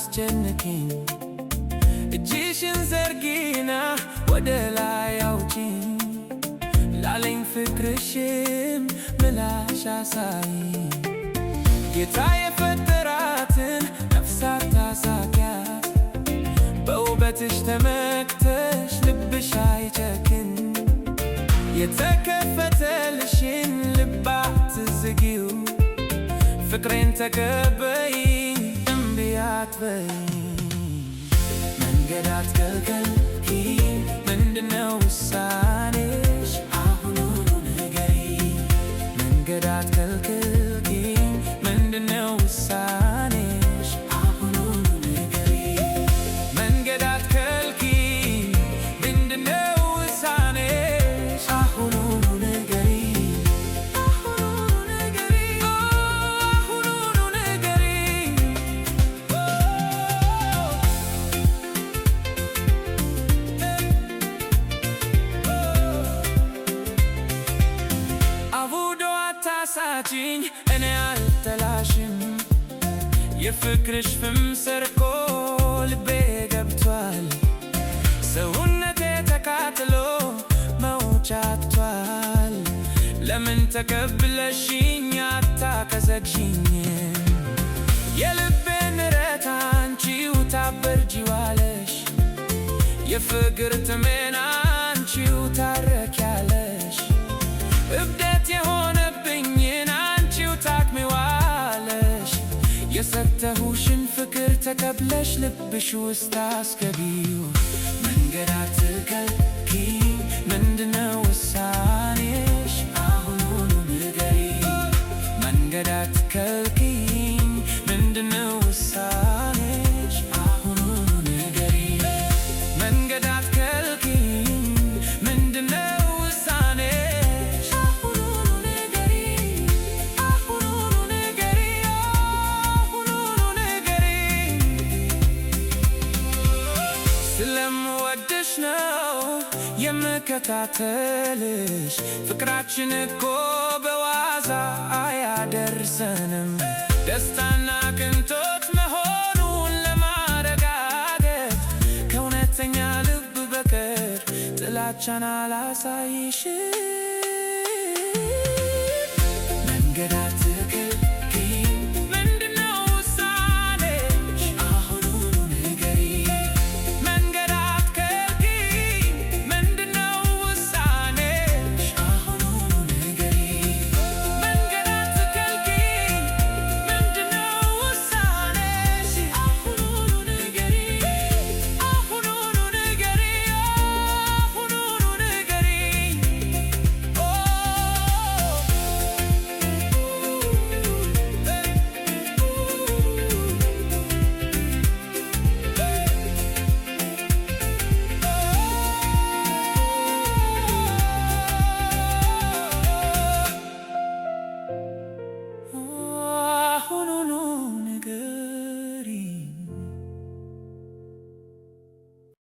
አታስጨንቂኝ እጅሽን ዘርጊና ወደ ላይ አውጪኝ ላለኝ ፍቅርሽም ምላሽ አሳዪኝ ጌታ የፈጠራትን ነፍሳት አታሳቅያት በውበትሽ ተመክተሽ ልብሽ አይጨክን የተከፈተልሽን ልብ አትዝጊው ፍቅሬን ተቀበዪኝ እምቢ አትበይኝ መንገድ አትከልክይኝ ምንድነው ውሳኔሽ አሁኑኑ ንገሪኝ መንገድ አትከልክይኝ ምንድነው ውሳኔሽ አሁኑኑ ንገሪኝ መንገድ አትከልክይኝ ምንድነው ውሳኔሽ አሁኑኑ ንገሪኝ አሁኑኑ ንገሪኝ አሁኑኑ ንገሪኝ አቡዶ አታሳጪኝ እኔ አልጠላሽም የፍቅርሽ ፍም ሰርቆ ልቤ ገብቷል ሰውነቴ ተቃጥሎ መውጫ አጥቷል ለምን ተቀብለሽኝ አታከዘግሽኝ የልቤን ንረት አንቺው ታበርጂዋለሽ የፍቅር ትሜን አንቺው ታረኪያለሽ እብደት የሆነብኝን አንቺው ታክሚዋለሽ የሰጠሁሽን ፍቅር ተቀብለሽ ልብሽ ውስጥ አስገቢው መንገድ አትከልክይኝ ምንድነው ውሳኔሽ አሁኑኑ ንገሪኝ መንገድ አትከልክይኝ ምንድነው ውሳኔሽ አሁኑኑ ንገሪኝ መንገድ አትከልክይኝ ምንድነው ውሳኔሽ አሁኑኑ ንገሪኝ አሁኑኑ ንገሪኝ አሁኑኑ ንገሪኝ ስለምወድሽ ነው የምከታተልሽ ፍቅራችን እኮ በዋዛ አያደርሰንም ደስታና ቅንጦት መሆኑን ለማረጋገጥ ከእውነተኛ ልብ በቀር ጥላቻን አላሳይሽም